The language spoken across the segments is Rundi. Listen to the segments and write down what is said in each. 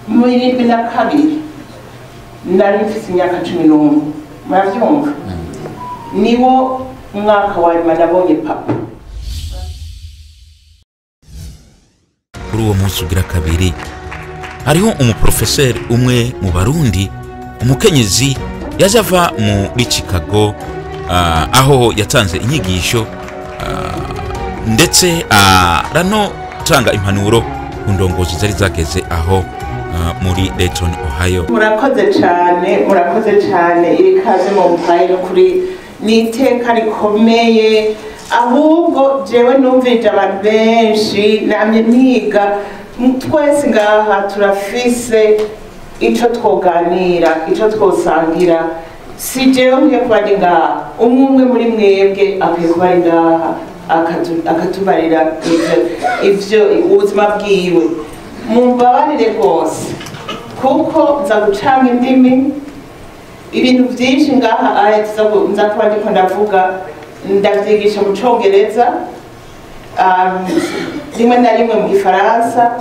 mu 72 nari mfise imyaka 11 muravyumva niwo umwaka wa nyuma nabonye papa. Kuri uwo munsi ugira kabiri hariho umuprofeseri umwe mu Barundi umukenyezi yaje ava muri Chicago aho yatanze inyigisho ndetse rano tanga impanuro ku ndongozi zari zageze aho muri Dayton, Ohio. Murakoze cyane iri kaze mu mpaye kuri niteka rikomeye ahubwo jewe numvije abantu benshi namye niga twese ngaha turafise ico twoganira ico twosangira si jewe nkwiye kuba ari ngaha umwe muri mwebwe akwiye kuba ari ngaha akatubarira ivyo ubuzima bwiwe mumbabarire rwose kuko nza gucanga indimi ibintu byinshi ngaha nza kuba ndiko ndavuga ndavyigisha mu Congereza rimwe na rimwe mu Gifaransa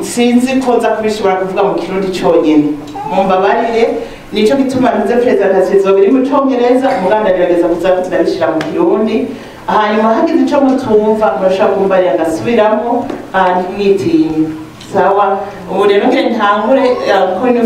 sinzi ko nza kubishobora kuvuga mu Kirundi cyonyene mumbabarire nico gituma nze presentation zobiri mu Congereza muganda gerageza kuzabishira mu Kirundi hanyuma hagize ico mutumva murashaka kumbarira ngasubiramo ntimwitinye sawa. Ubu rero ngire ntangure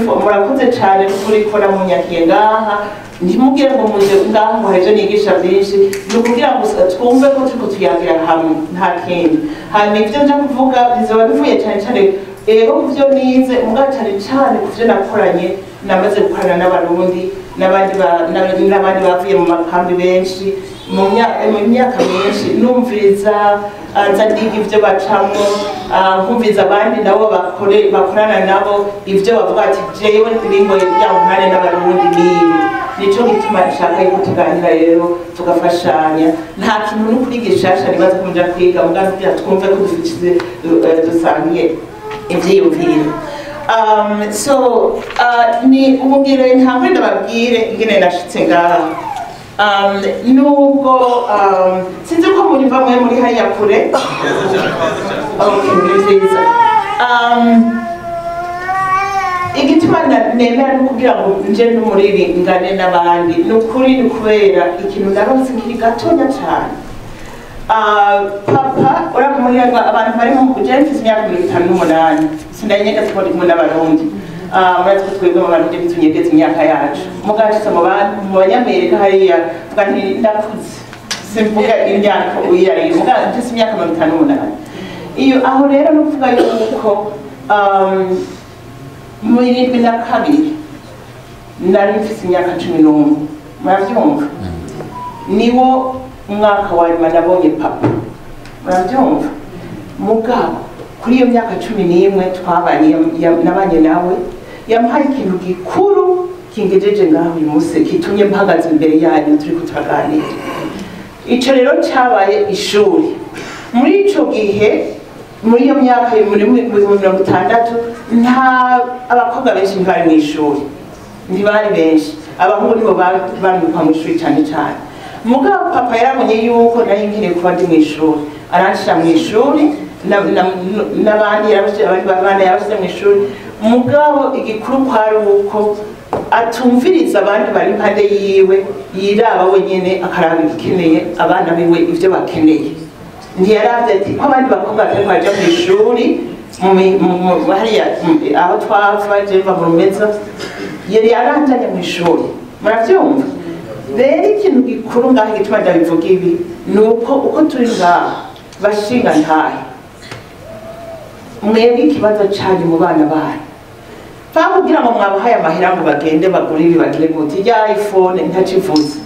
ko murakoze cyane kuri kora mu nyakiye ngaha ntimugire ngo muje ngaha ngo hari ibyo nigisha byinshi ni ukugira ngo twumve ko turiko tuyagira hamwe nta kindi hanyuma ibyo nja kuvuga bizoba bivuye cyane cyane rero ku byo nize mugabo cyane ku byo nakoranye namaze gukorana n'Abarundi n'abandi bavuye mu makambi benshi mu myaka myinshi numviriza nza ndiga ibyo bacamo nkumviriza abandi nabo bakorana nabo ibyo bavuga ati jewe ndirimbo y'abahane n'Abarundi nibi nico gituma nshaka yuko tuganira rero tugafashanya nta kintu no kurigishasha nibaza kumja kwiga mugabo kugira twumve ko dufite dusangiye ivyiyumviro. Ni umubwire ntabwo ndababwire ingene nashitse ngaha nubwo sinzi ko munyumva mwe muri hariya kure nziza igituma nemera no kugira ngo nje n'umuririmbane n'abandi nukuri ni kubera ikintu ndaronse kiri gatonya cyane papa urakumurira abantu bari mu kujemfise imyaka 58 sindanyega twari kumwe n'Abarundi murazi ko twebwe mu Barundi bitunyegeza imyaka yacu mugashitse mu banyamerika hariya vuga nti ndakuze simvuga imyaka uyari mugashitse mfise imyaka 58 iyo aho rero no kuvuga yuko mu 72 nari mfise imyaka 11 muravyumva niwo umwaka wa nyuma nabonye papa muravyumva mugabo kuri iyo myaka 11 twabanye nabanye nawe yampaye ikintu gikuru kingejeje ngaho uyu munsi kitumye mpagaze imbere yanyu turiko turaganira ico rero cyabaye ishuri muri ico gihe muri iyo myaka muri 1960 nta abakobwa benshi ntibari mu ishuri ntibari benshi abahungu nibo bari mu ishuri cyane cyane mugabo papa yarabonye yuko nari nkiri kuba ndi mu ishuri aranshira mu ishuri n'abandi yabashyize mu ishuri mugabo igikuru kwari uko atumviriza abandi bari impande yiwe yiraba wenyene akaraba ibikeneye abana biwe ivyo bakeneye ntiyaravye ati ko abandi bakobwa batari baja mu ishuri hariya aho twava jeva mu Rumeza yari yaranjanye mu ishuri muravyumva rero ikintu gikuru ngaho gituma ndabivuga ibi ni uko turi ngaha bashinga ntahe mwebwe ikibazo cyanyu mu bana banyu kugira ngo mwabahaye amahera ngo bagende bagure ibi bagire gute ya iPhone ntacivuze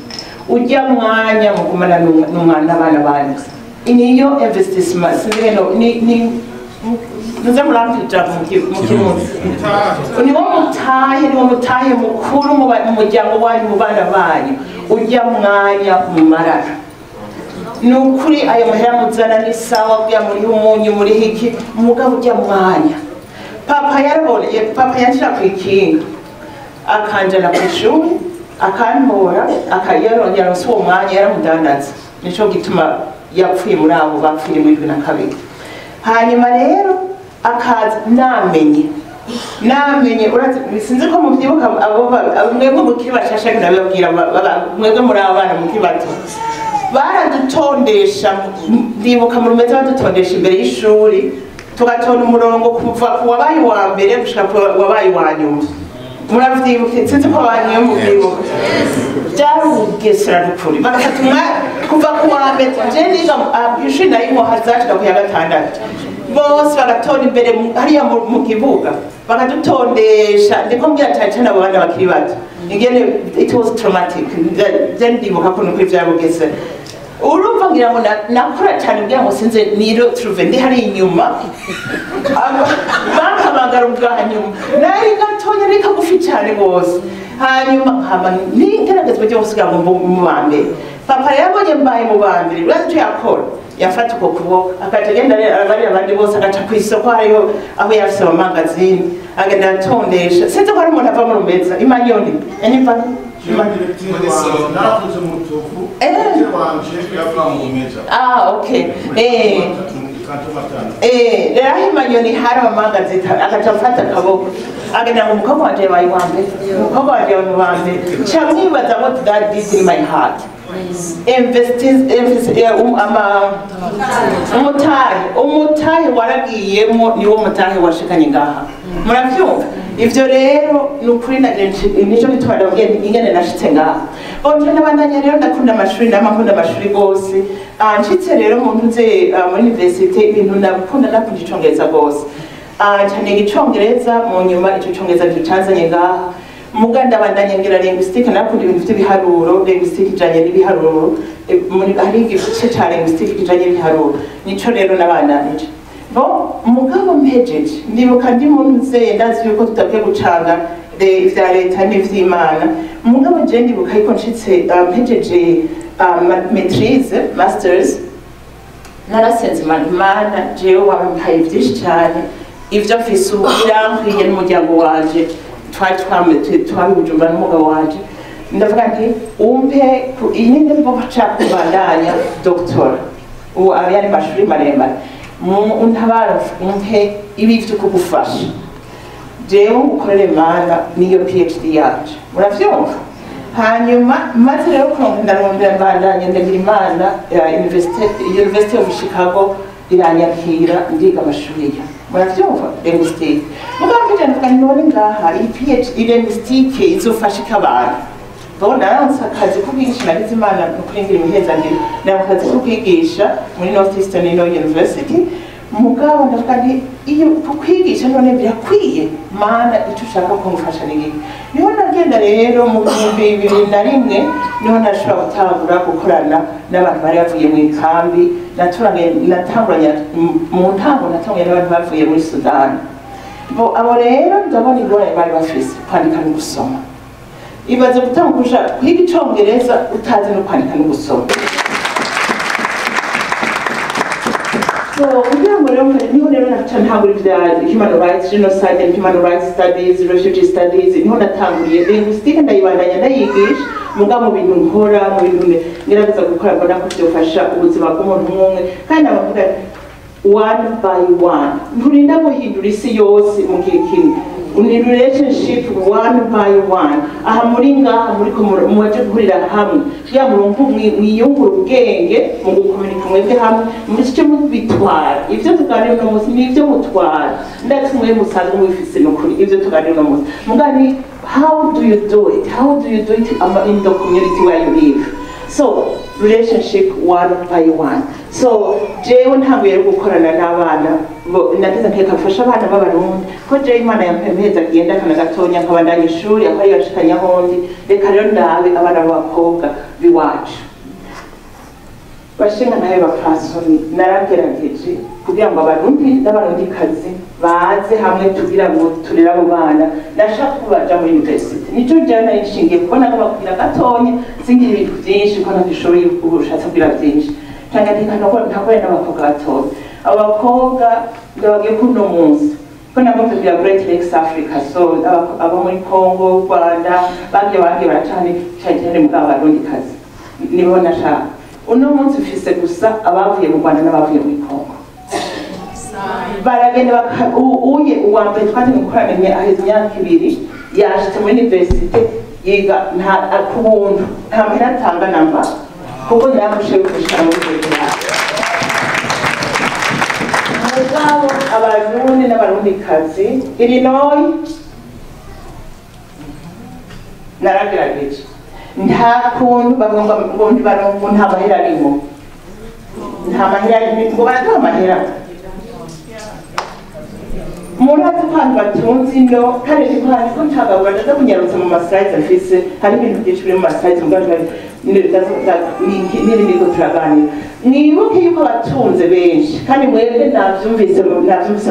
ujya mwanya mugumana n'umwana abana banyu niyo investissement sibeno ni nuza murampita mu kirundi niwo mutahe mukuru mu muryango wanyu mu bana banyu ujya mwanya mu marara nukuri ayo mahera muzana ni sawa bya muri umunyu muri hiki umugabo ujya mwanya papa yarabonye papa yanshira kwikinga akanjana ku ishuri akantora akayarongera uwo mwanya yaramudandaza nico gituma yapfuye muri abo bapfuye muri 2002 hanyuma rero akaza namenye urazi sinzi ko muvyibuka abo mwebwe mukiri bashasha ndababwira mwebwe muri abana mukiri bato baradutondesha ndibuka mu rumeze badutondesha imbere y'ishuri tugatonda umurongo kuva ku wabaye wa mbere gushika ku wabaye wa nyuma muravyibuka sinzi ko abanye muvyibuka byari ubugesera n'ukuri bagatumwa kuva ku wa mbere je niga ishuri narimo hazashika ku ya gatandatu bose bagatonda imbere hariya mu kibuga bakadutondesha ndiko mbwira cyane abo bana bakiri bato ingene it was traumatic then ndibuka ko nuko ivyabugese urumva ngira ngo nakora cyane ngira ngo sinze niro truve ndi hari inyuma bakamagara ubwa nyuma nari gatonya reka gufi cyane bose hanyuma hama ni ngeragezwa cyo gusiga mu bambere papa yabonye mbaye mu bambere urazi yakora yafata uko kuboko akagenda abari abandi bose agaca ku isoko hariho aho yafise amagazini agenda atondesha sinzi ko ari umuntu ava mu rumeza imanyoni anyumva okay rero imanyoni hari amagazini agaca afata akaboko agenda ngo umukobwa wanje yabaye uwa mbere umukobwa wanje yabaye uwa mbere camwibaza what that did in my heart umutahe waragiyemo niwo mutahe washikanye ngaha muravyumva ivyo rero nukuri nico gituma ndababwiye ingene nashitse ngaha onje nabandanya rero ndakunda amashuri namakunda amashuri gose nshitse rero muntu nze muri university ibintu nakunda icongereza gose cyane icongereza mu nyuma ico congereza gicanzanye ngaha muganda bandanye ngira linguistique nakunda ibintu by'ibiharuro linguistique ijanye n'ibiharuro muri hari igice ca linguistique ijanye n'ibiharuro nico rero nabandanije bo mugabo mpejeje ndibuka ndi muntu nze ndazi yuko tutabwiye gucanga vya leta n'ivy'Imana mugabo je ndibuka yuko nshitse mpejeje maîtrise masters narasenze Imana jewe wampaye vyinshi cyane ivyo mfise ubirankwiye n'umuryango wanje twari Bujumbura n'umugabo wanje ndavuga nti umpe inyine mbo kubandanya doctor ubu abari mashuri maremare untabara umpe ibi vyo kugufasha jewe ukorere Imana niyo PhD yaje muravyumva hanyuma maze rero ndarondera mbandanya ndagira Imana University of Chicago iranyakira ndiga amashuri ya muravyumva linguistique mugambije ndavuga none ngaha iyi PhD linguistique izofashika abantu bona akazi ko kwigisha nagize Imana no kuringira imihezangiro n'akazi ko kwigisha muri Northeastern University mugabo ndavuga nti iyo kwigisha none birakwiye Mana icyo ushaka ko ngufasha n'iki niho nagenda rero mu 2001 niho nashobora gutangura gukorana n'abantu bari bavuye mu ikambi natanguranye mu ntango natanguranye n'abantu bavuye muri Sudan bo abo rero ndabona ingorane bari bafise kwandika no gusoma ibaze gutangura kwiga icongereza utazi no kwandika no gusoma so kugira ngo rero niho rero natangura ibya human rights genocide and human rights studies refugee studies niho natanguriye linguistique ndayibandanya ndayigisha mugabo mu bintu nkora mu bintu ngerageza gukora mbona ko byofasha ubuzima bw'umuntu umwe kandi abavuga one by one nturinda guhindura isi yose mu gihe kimwe ni relationship one by one aha muri ngaha muri ko muwaje guhurira hamwe ya murongo mwiyungura ubwenge mu gukomunika mwebwe hamwe muri cyo mubitwara ivyo tuganira no munsi n'ivyo mutwara ndetse mwe musanzwe mubifise no kuri ivyo tuganira no munsi mugani how do you do it in the community where you live so relationship one by one so jewe ntanguye gukorana n'abana nagize nkekafasha abana b'abarundi ko jewe Imana yampemeza agenda kana gatonya nkabandanya ishuri aho yashikanya hondi reka rero ndabe abana b'abakobwa biwacu bashinga nawe bapfasoni naragerageje kugira ngo abarundi n'abarundikazi baze hamwe tugira ngo turere abo bana nashaka kubaja muri university nico jana ishingiye kubona ko bakira gatonya singira ibintu byinshi ko ntabishoboye ubushatse kugira byinshi cyane ntakore n'abakobwa batoya abakobwa ndabagiye kuno munsi ko nabo tugira Great Lakes Africa so abo muri Congo Rwanda bagiye baracane cyane mu Barundikazi nibo nashaka uno munsi ufise gusa abavuye mu Rwanda n'abavuye muri Congo baragenda uye uwa mbere twatangiye gukorana aheza imyaka 2 yashitse muri universite yiga ku buntu nta mahera atanga namba kuko ndamushe gushika muri Kenya. Mugabo abarundi n'abarundikazi Illinois naragerageje nta kuntu bagomba ngo ntibarongo nta mahera arimo nta mahera ngo baraduha amahera murazi kandi batunzi no kandi kandi ko ntagabura ndaza kunyarutsa mu maslides afise hari ibintu byinshi biri mu maslides muganje n'ibindi ko turaganira nibuke yuko abatunze benshi kandi mwebwe navyumvise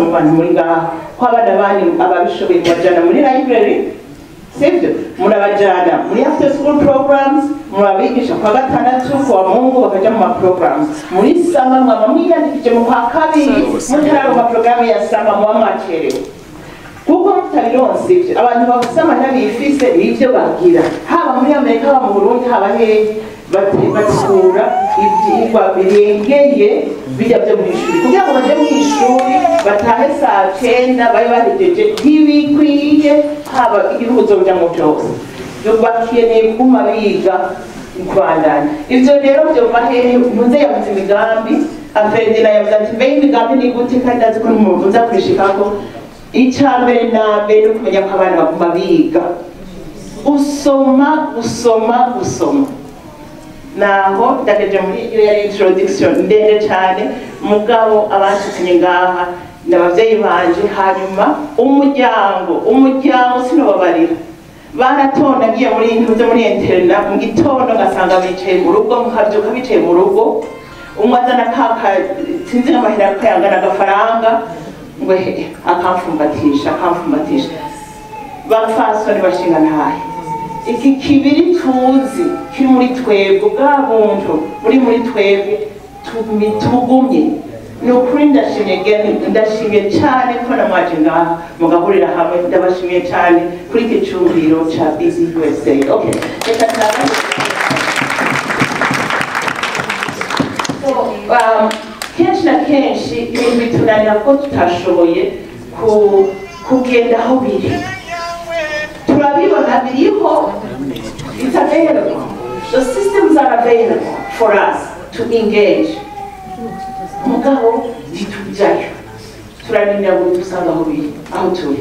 mu bantu muri ngaha ko abana bandi ababishoboye bajana muri library sivyo murabajana muri after school programs murabigisha kwa gatandatu kwa Mungu bakaja mu programs muri sanga mwaba mwiyandikije mu kwa kabiri mutararonka programu ya sanga mu amakerewe kuko mutabironse ivyo abantu bagusama nabifise ivyo bagira haba muri Amerika haba mu Burundi haba hehe batsura ivyigwa birengeye bijya byo mu ishuri kugira ngo baje mu ishuri batahe saa 9 babe bahejeje ntibikwiye haba igihuzo bya mu cyose byo bakeneye kuma biga kwandana ivyo rero byo bahehe ntuze yavuze imigambi afendera yavuze ati mbe imigambi ni gute kandi azi ko umuntu uza kwishikako icambere na mbere kumenya ko abana baguma biga usoma naho ndageje muri iyo yari introduction ndende cyane mugabo abashikanye ngaha n'abavyeyi banje hanyuma umuryango sinobabarira baratondagiye muri intuze muri interna mu gitondo gasanga bicaye mu rugo mukavyuka bicaye mu rugo umwazana kaka sinzi amahera ko yangana agafaranga ngo akamfumbatisha bafasoni bashinga ntahe iki kibiri tuzi kiri muri twebwe bwa buntu muri twebwe tugumye ni ukuri ndashimye cyane ko namwaje ngaha mugahurira hamwe ndabashimiye cyane kuri iki cyumviro cya Busy USA. Okay, reka tara kenshi na kenshi ibintu bitunanira ko tutashoboye kugenda aho biri turabibona biriho. It's available. The systems are available for us to engage. Mugabo ntitujayo turaninda ngo dusanga aho turi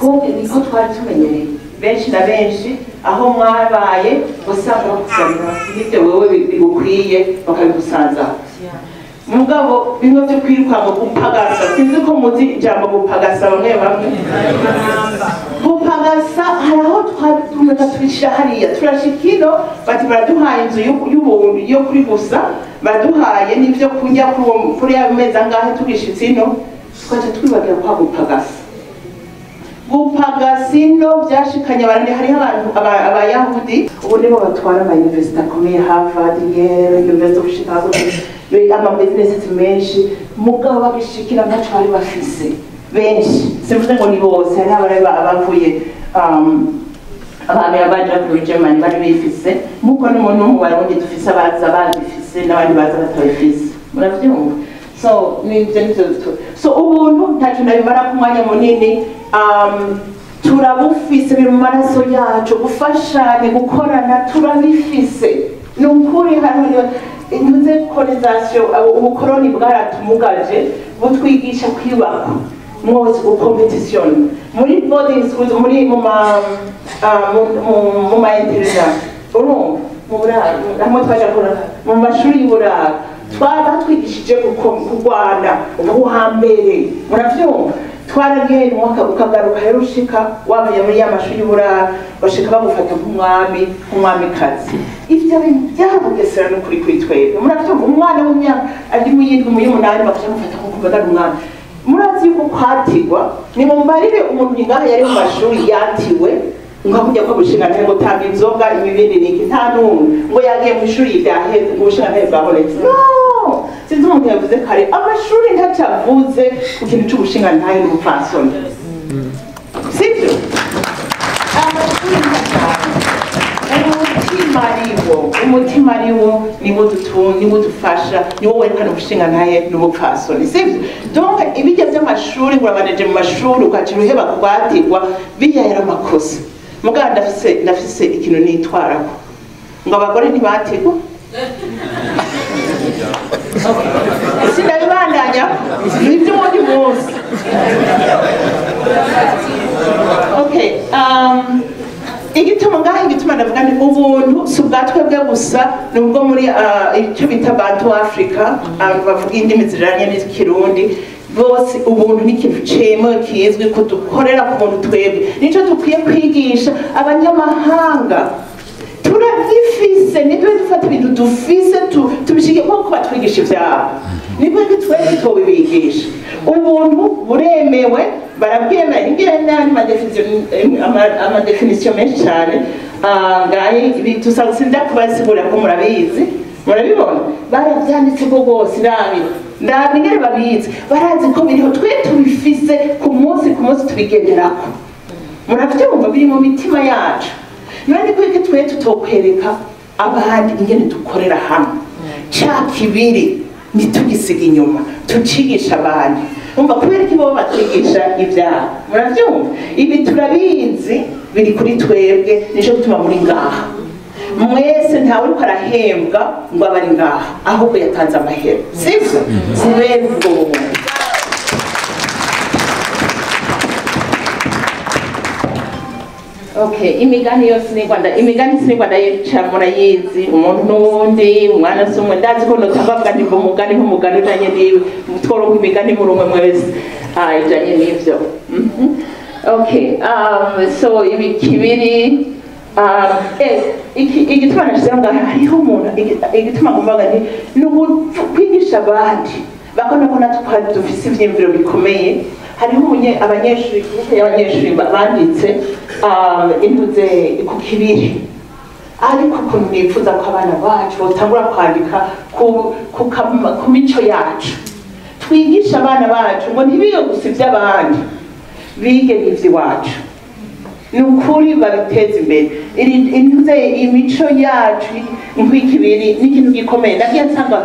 kuko niko twari tumenyereye benshi na benshi aho mwabaye usanga kusanga nibyo wewe bigukwiye bakabigusanza mugabo bimwe byo kwiruka ngo gupagasa sinzi ko muzi ijambo gupagasa bamwe gupagasa haraho twatumaga twishira hariya turashikino bati baraduhaye inzu y'ubuntu yo kuri gusa baduhaye n'ivyo kunja kuri ya meza ngahe tugishitse ino twaje twibagira kwa gupagasa byashikanye barane hari abantu abayahudi ubu nibo batwara ama university akomeye Harvard, Yale, University of Chicago ama business menshi mugabo bagishikira ntaco bari bafise benshi sivuze ngo ni bose hari abavuye abami abaja kuri Germany bari bifise muko n'umuntu mu barundi dufise bazifise n'abandi baza batayifise muravyumva so so ubuntu ntaco nabimara ku mwanya munini turabufise biri mu maraso yacu gufashanya gukorana turabifise n'ukuri hano intuze colonization ubukoroni bwaratumugaje butwigisha kwibaka mwose competition muri boarding schools muri mu interna mu twaje mu mashuri y'uburara twigishije kurwana ubuhambere muravyumva twaragiye mwaka ukagaruka rero ushika wavuye muri y'amashuri y'uburara bashika bagufata nk'umwamikazi ivyo byabugesera no kuri twebwe muravyumva umwana w'imyaka ari mu yindwi mu y'umunani bakaja mufata nk'umwana umwana murazi yuko kwatigwa ni mumbarire umuntu ngaha yari mu mashuri yatiwe nkakujya ko bushinga ntego tanga inzoga imibindi niki nta n'umwe ngo yagiye mu ishuri ryaheze ngo bushinga ntego bwabonetse no sinzi umuntu yavuze kare amashuri ntacyavuze ku kintu c'ubushinga ntayo n'umupfasoni sibyo amashuri ntacyavuze umutima ariwo niwo dufasha niwo werekana ubushinga ntaye n'ubupfasoni sivyo donc ibijya by'amashuri ngurabanije mu mashuri ukakira uheba kubatirwa bijya yari amakosa muganga ndafise ikintu nitwarako ngo abagore ntibatirwa sinabibandanya nibyo ubundi munsi okay igituma ndavuga ni ubuntu si ubwatwebwe gusa nubwo muri icyo bita bantu Africa bavuga indimi ziranye n'ikirundi bose ubuntu ni ikintu cemewe kizwi ko dukorera ku muntu twebwe nico dukwiye kwigisha abanyamahanga turagifise nibyo dufata ibintu dufise tubishike nko batwigisha ivyabo nibyo twebwe tubibigisha ubuntu buremewe barabwemera ingene amadefinition menshi cyane ngaye tusagusinda kubasigura ko murabibona baravyanditse ko bose ndabi ingene babizi barazi ko biriho twe tubifise ku munsi tubigenderako muravyumva biri mu mitima yacu none ko twe tutokwereka abandi ingene dukorera hamwe ca kibiri nitugisiga inyuma tucigisha abandi umva kubera ko bo batwigisha ibyaha muravyumva ibi turabizi biri kuri twebwe nico gutuma muri ngaha mwese ntawe uriko arahembwa ngo abari ngaha ahubwo yatanze amahera sivyo kubera ubwo bumuntu okay imigani sinigwanda yica murayizi umuntu n'uwundi umwana sumwe ndazi ko notabavuga ndi umugani nk'umugani ujanye niwe mutworonka imigani mu rumwe mwese ijanye n'ivyo okay so ibi kibiri igituma nashizeho ngaha hariho umuntu igituma ngombaga ni ukwigisha abandi bakona ko natwe dufise ivyiyumviro bikomeye hariho abanyeshuri banditse intuze ku kibiri ariko ukuntu nifuza ko abana bacu batangura kwandika ku mico yacu twigisha abana bacu ngo ntibige gusa ivy'abandi bige n'ivy'iwacu ni ukuri babiteza imbere intuze imico yacu nk'ikibiri n'ikintu gikomeye nagiye nsanga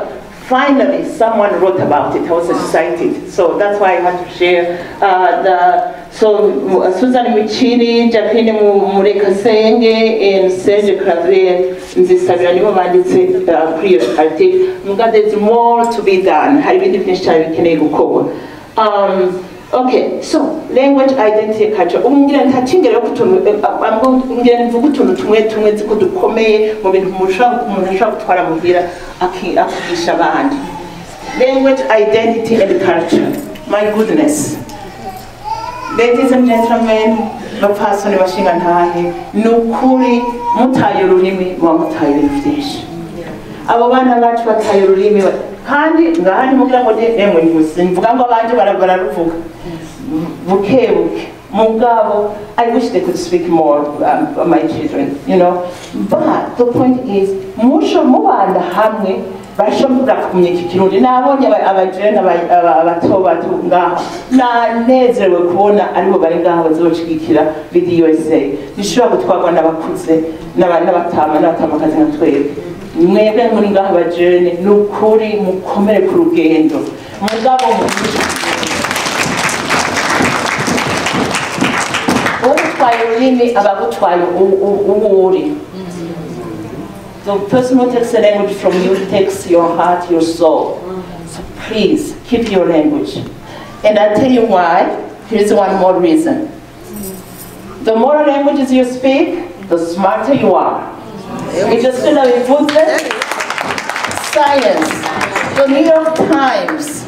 finally someone wrote about it. I was excited, so that's why I had to share Susan Michiri, Jacqueline Murekasenge, and Serge Clavier nzisabira nibo banditse kuri iyo article muga there's more to be done hari ibindi byinshi cyane bikeneye gukorwa okay so language identity culture umubwira ntacingerera ngira mvuga utuntu tumwe ziko dukomeye mu bintu umuntu ashobora gutwara muhira akigisha abandi language identity and culture my goodness ladies and gentlemen bapfasoni bashinga ntahe ni ukuri mutaye ururimi muba mutaye ibintu byinshi abo bana bacu bataye ururimi kandi ngahandi mugira ngo nemwe mvuga ngo abandi bararuvuga buke mugabo I wish they could speak more my children you know but the point is musho mubanda hamwe bashobora kumenya iki kirundi nabonye abajene abato ngaha nanezerewe kubona aribo bari ngaha bazocikira video essay nishobora gutwarwa n'abakuze n'abatamakazi nka twebwe mwebwe muri ngaha abajene n'ukuri mukomere ku rugendo mugabo abagutwaye uwuri. The person who takes the language from you takes your heart, your soul. So please, keep your language. And I'll tell you why. Here's one more reason. The more languages you speak, the smarter you are. We just know in science, the New York Times,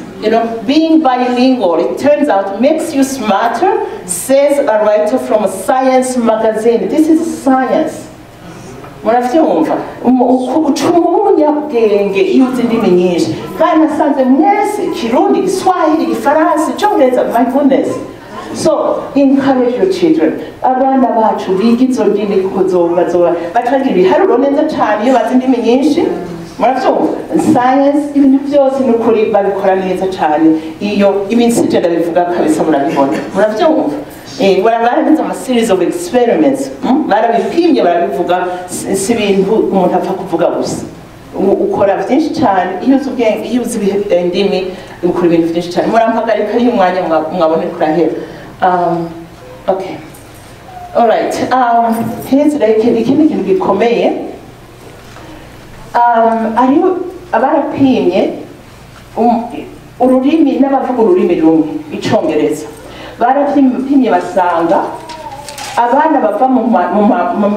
being bilingual, it turns out, makes you smarter, says a writer from a science magazine. This is science. Muravyumva umunyabwenge iyo uzi indimi nyinshi kandi nasanze mwese Kirundi, Kiswahili, Gifaransa, Icyongereza, my goodness. So encourage your children. Abana bacu biga izo ndimi kuko bacagira ibiharuro neza cyane iyo bazi indimi nyinshi muravyumva science ibintu byose n'ukuri babikora neza cyane iyo iminsi ije ndabivuga kabisa murabibona muravyumva barabize ama series of experiments barabipimye barabivuga si ibintu umuntu apfa kuvuga gusa ukora byinshi cyane iyo uzi ubwenge iyo uzi indimi ukora ibintu byinshi cyane murampagarika iyo umwanya mwabone kurahera okay alright here's ikindi kintu gikomeye ariyo abarapimye ururimi n'abavuga ururimi rumwe icongereza barapimye basanga abana bava mu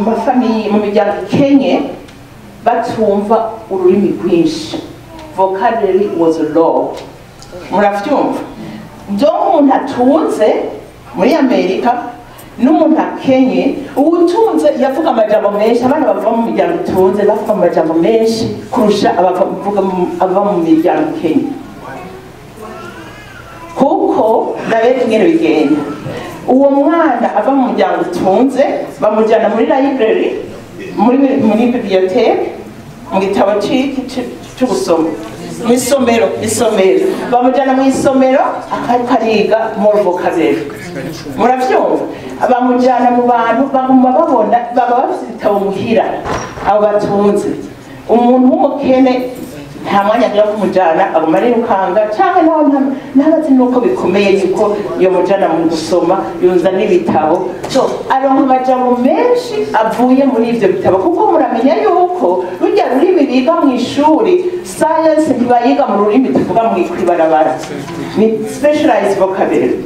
mafamiye mu miryango ikenye batumva ururimi rwinshi vocabulary was low muravyumva byo umuntu atunze muri Amerika n'umuntu akenye ubutunze yavuga amajambo menshi abana bava mu miryango itunze bavuga amajambo menshi kurusha abava mu miryango ikenye kuko ndabeka ingene bigenda uwo mwana ava mu muryango utunze bamujyana muri library muri bibliothèque mu gitabo cyo gusoma mu isomero bamujyana mu isomero akariga more vocabulary muravyumva bamujyana mu bantu baguma babona baba bafite ibitabo muhira abo batunze umuntu w'umukene nta mwanya agira kumujyana aguma arikanga cyangwa ntabazi nuko bikomeye yuko iyo mujyana mu gusoma yunza n'ibitabo so aronka amajambo menshi avuye muri ivyo bitabo kuko muramenya yuko rujya rurimi biga mu ishuri science ntibayiga mu rurimi tuvuga mu ibarabara ni specialized vocabulary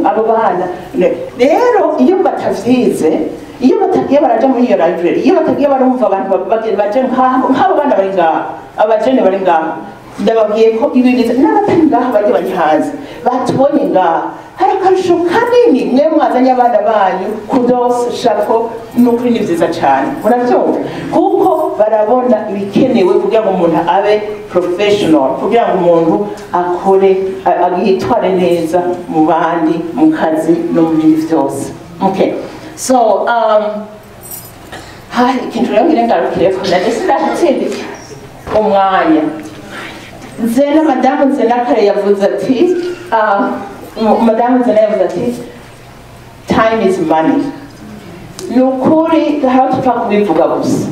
abo bana rero iyo batavyize iyo batagiye baraja muri iyo library iyo batagiye barumva abantu baje nk'abo bana bari ngaho abajene bari ngaho ndababwiye ko ibigize n'abatari ngaho bajye bari hanze batubonye ngaho hari akarusho kanini mwe mwazanye abana banyu kudos shako n'ukuri ni vyiza cyane muravyumva kuko barabona ibikenewe kugira ngo umuntu abe professional kugira ngo umuntu akore yitware neza mu bandi mu kazi no mu bindi vyose okay so ikintu rero ngira ngarukireko ndetse ndahatsindiye umwanya Zena madamu Zena kare yavuze ati madamu Zena yavuze ati time is money nukuri hari tupfa kubivuga gusa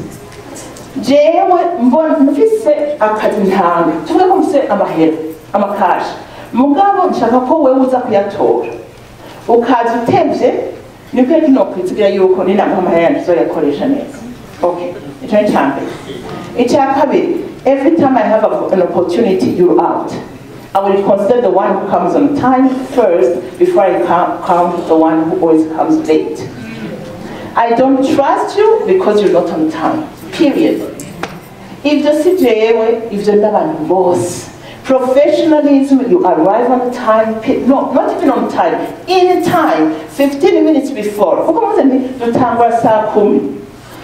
jewe mbona mfise akazi ntanga tumwe ko mfise amahera amakashi mugabo nshaka ko wewe uza kuyatora ukaza utevye niko kino kwizigira yuko ninamuha amahera ntizoyakoresha neza okay icyo ni cyambere icya kabiri every time I have an opportunity you're out I will consider the one who comes on time first before I count the one who always comes late. I don't trust you because you're not on time. Period. If the CJA, if the Navan boss, professionalism, you arrive on time, no, not even on time, in time, 15 minutes before.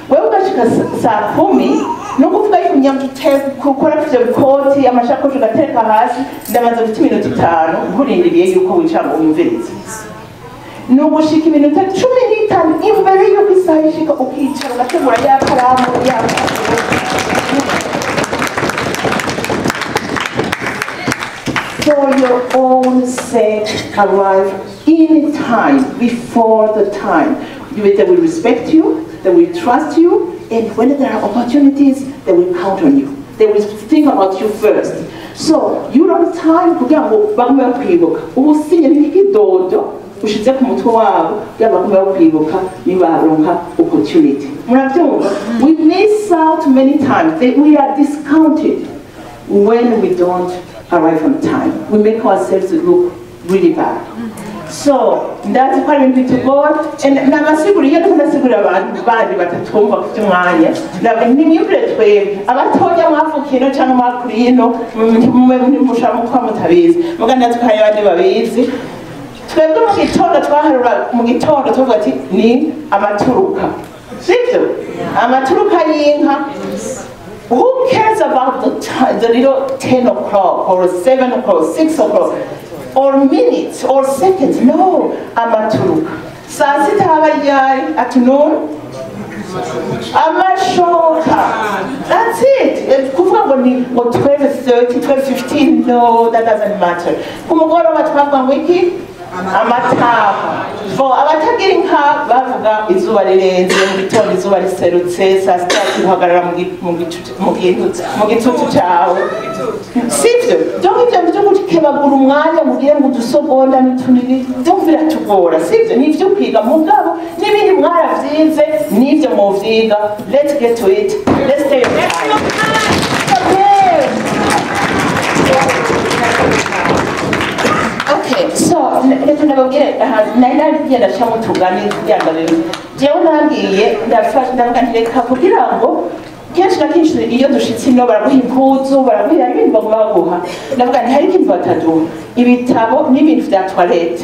Wewe ugashika saa 10 nukuvuga yuko nyamukora kuvyo bikoti amashakoshi ugatereka hasi ndamaze guta iminota 5 nkurindiriye yuko wicara umviriza nugushika iminota 15 imbere yuko isaha ishika ukicara ugategura ya karamu ya for your own sake arrive in time before the time. They will respect you, they will trust you, and when there are opportunities, they will count on you. They will think about you first. So, you don't time kugira ngo bagume kwibuka. Ubusinye n'ikidodo ushize ku mutwe wabo yabagume kwibuka nibaronka opportunity. Murabyumva? We miss out many times. We are discounted when we don't arrive on time. We make ourselves look really bad. So that's why we need to go and nabasiguriye ndasigurira abantu bandi batatumva kutumwanya nimwibure twebwe abatonya mwavukino cyangwa makurino mushamu kwa mutabizi muganda tukaye bandi babizi twebwe mu gitondo twaharura mu gitondo tuvuga ati ni amaturuka sivyo amaturuka y'inka. Who cares about the little 10 o'clock or 7 o'clock, 6 o'clock, or minutes or seconds? No, amaturuka. Saa sita habayari at noon, amashoka. That's it. Kuvuga ngo ni 12:30, 12:15, no, that doesn't matter. Kumugoroba twavuga ngo iki? Amataha. For abatagira inka bavuga izuba rirenze, mu gitondo izuba riserutse, saa sita uhagarara mu gitutu cyawe. Sivyo? Don't ibyo byo gukebagura umwanya mubwire ngo dusogonda n'utunini, don't biratugora. Sivyo? Nivyo kwiga mugabo n'ibindi mwaravyize nivyo muvyiga. Let's get to it. Let's stay on time. Okay, so reka nababwire nari ndashamo tugane kugira rero jewe nagiye ndavuga nti reka kugira ngo kenshi na kenshi iyo dushitse ino baraguha impuzu baraguha ibintu baguma baguha ndavuga nti hari ikintu bataduha ibitabo n'ibintu vya toilette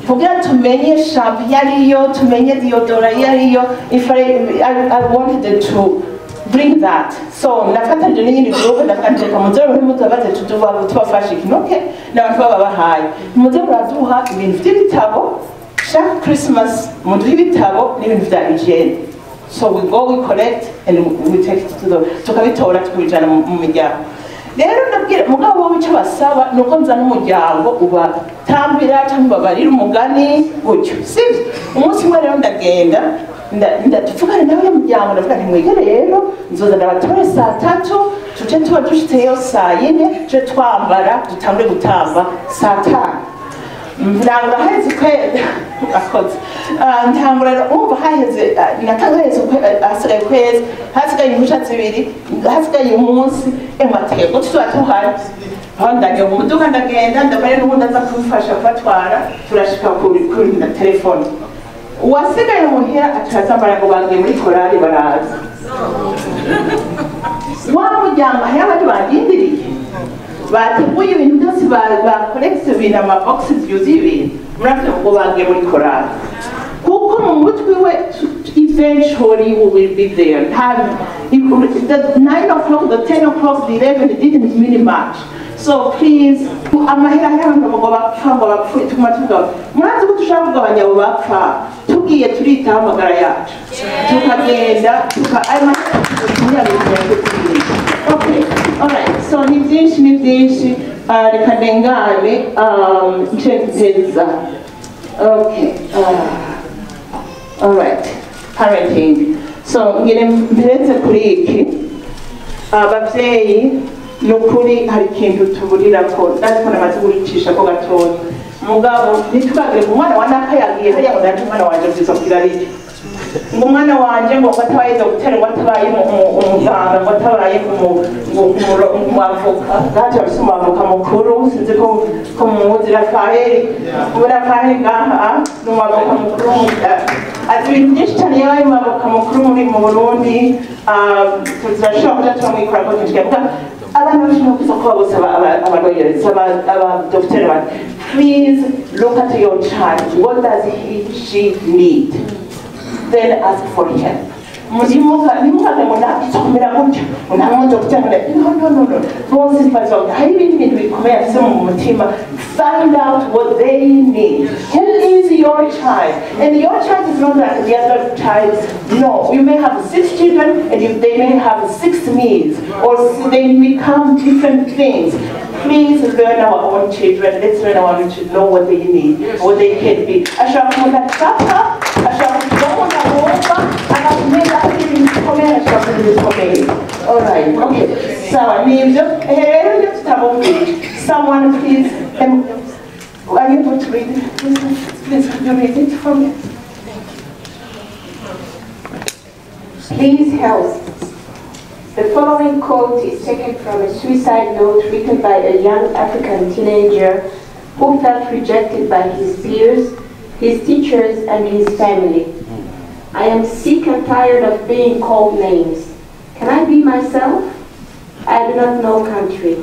kugira tumenye shampoo yariyo tumenye deodora yariyo if I wanted to bring that. So nafata ndio nini group nafata kama mzee wewe mtu abaze tubafashe kinoke na watu baba hayi mzee uraduha ibintu by'ibitabo chaque Christmas muduha ibitabo n'ibintu bya hygiene. So we go, we collect and we take it to the tukabitora tukubijana mu miryango. Rero ndabwira mugabo w'icyo basaba nuko nza n'umuryango uba tambira cyangwa babarira umugani gutyo. Sivyo umunsi umwe rero ndagenda ndatuvuga nawe mujyango ndavuga nti mwige rero nzoza ndabatore saa 3 tuce tuba dushiteyo saa 4 tuce twambara dutangure gutamba saa 5 ndangura haheze kwezi akoze ntangura umva haheze natangaheze hasigaye kwezi hasigaye imishatsi ibiri hasigaye umunsi ematego tuba tuhari ndagiye mu muduga ndagenda ndabare n'ubundi aza kumfasha kubatwara turashika kuri na telefone uwasigaye muhira atazambara ngo bangiye muri korali baraza wamujyanga hari abandi bagindiriye bateguye ibintu byose bakorekise ibintu amaboxi byuzuye ibintu muravuga ngo bangiye muri korali kuko mu mutwe we eventually we will be there. The 9 o'clock, the 10 o'clock, the 11 didn't mean much. So please, amahera y'abantu ngo bapfa ngo bapfuye tumatuga murazi ko dushaka kugabanya abo bapfa tugiye turitaho amagara yacu tukagenda okay, alright, so ni byinshi reka ndengane nshengeza okay alright, parenting. So ngire mperetse kuri iki abavyeyi nukuri hari ikintu tuburira ko ndako namaze gucisha ko gatoya mugabo nitwagire umwana wanaka yagiye hariya ngo ndaje umwana wanje kuzokira riki ngo umwana wanje ngo atabaye dogiteri ngo atabaye umuganga ngo atabaye umwavoka gaje bisuma avoka mukuru sinzi ko muzi Rafael ngaha n'umwavoka mukuru ati ibintu byinshi cyane yabaye umwavoka mukuru muri mu Burundi tuzashobora kumwikora ko tukivuga abantu bashobora kuza bose abaroyereza abadokiteri bati please look at your child, what does she need, then ask for help. Nimukaze munakitomera gutyo unamwe dogiteri no bose bazoga hari ibindi bintu bikomeye afise mu mutima. Find out what they need. Who is your child? And your child is not like the other child. No, you may have 6 children and they may have 6 needs or they become different things. Please learn our own children. Let's learn our own children, know what they need, what they can be. All right, okay. Someone please, are you able to read it? Please, could you read it for me? Please help. The following quote is taken from a suicide note written by a young African teenager who felt rejected by his peers, his teachers, and his family. I am sick and tired of being called names. Can I be myself? I do not know country.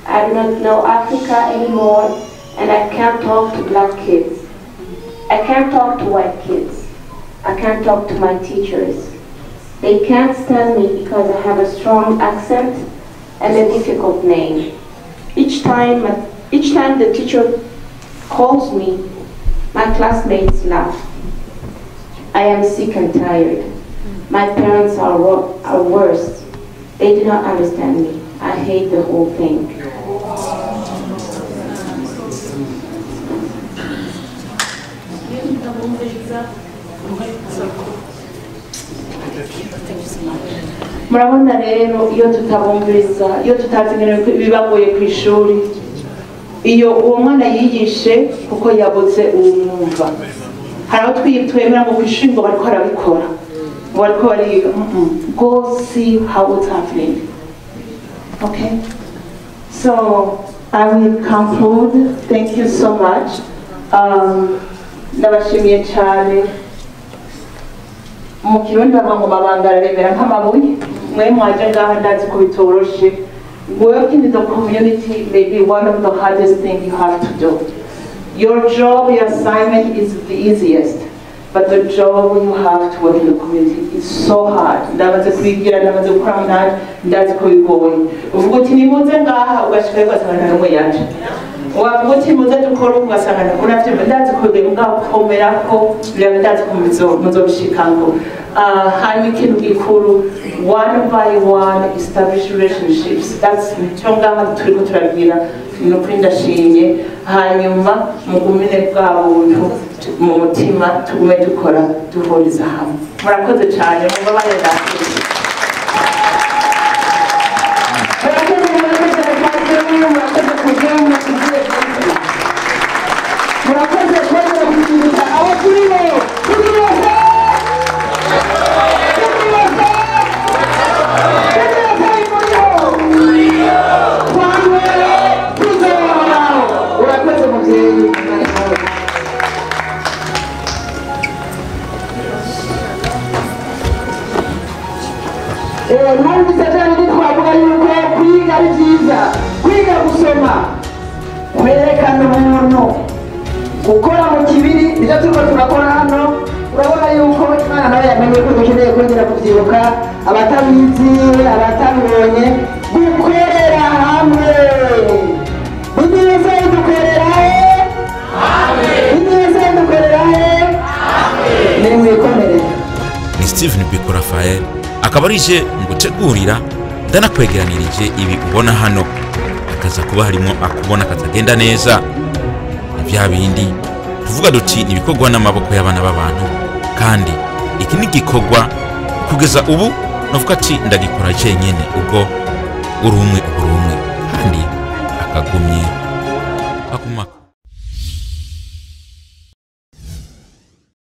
I do not know Africa anymore, and I can't talk to black kids. I can't talk to white kids. I can't talk to my teachers. They can't stand me because I have a strong accent and a difficult name. Each time the teacher calls me, my classmates laugh. I am sick and tired. My parents are worse. They do not understand me. I hate the whole thing. Murabona rero iyo tutabumviriza, iyo tutazigenewe ibibagoye ku ishuri, iyo uwo mwana yigishe kuko yabuze uwumwumva. Hari aho twemera ngo ku ishuri ngo bariko barabikora, ngo bariko bariga. Go see how it's happening. Okay? So I will conclude. Thank you so much. Nabashimiye cyane. Mu Kirundi bavuga ngo mabangara remera nk'amabuye. Mwe mwaje ngaha ndazi ko bitoroshe. Working in the community may be one of the hardest things you have to do. Your job, your assignment is the easiest, but the job you have to work in the community is so hard. Ndamaze kwigira, ndamaze gukora munani, ndazi ko bigoye. Uvuga uti nimuze ngaha ugashika ugasanga nta numwe yaje. Wavuga uti muze dukora ugasanga unafite ndazi ko bigoye ngaho komera ko ndazi ko muzobishikako. Hanyuma ikintu gikuru, one by one establish relationships. That's nicyo ngaha turiko turabwira nukuri ndashimye. Hanyuma mugumine bwa buntu mu mutima tugume dukora duhuriza hamwe. Murakoze cyane mubabare ndakije. Murakoze kwenda kukibuka aho turiho Nandi satani twavuga yuko kwiga ari byiza, kwiga gusoma kwerekana umuntu gukora mu kibiri ibyo turiko turakora hano. Urabona yuko Imana nawe yamenye ko dukeneye kongera kuvyibuka, abatabizi abatabibonye, gukorera hamwe. Ineza dukorera nimwikomere. Ni Steven Biko Raphael akaba arije ngutegurira ndanakwegeranirije ibi ubona hano, akaza kuba harimo akubona katagenda neza. Ibya bindi tuvuga duti nibikorwa n'amaboko y'abana b'abantu, kandi iki ni gikorwa kugeza ubu navuga ati ndagikora cyenyene ubwo urumwe kandi akagumye akumaka.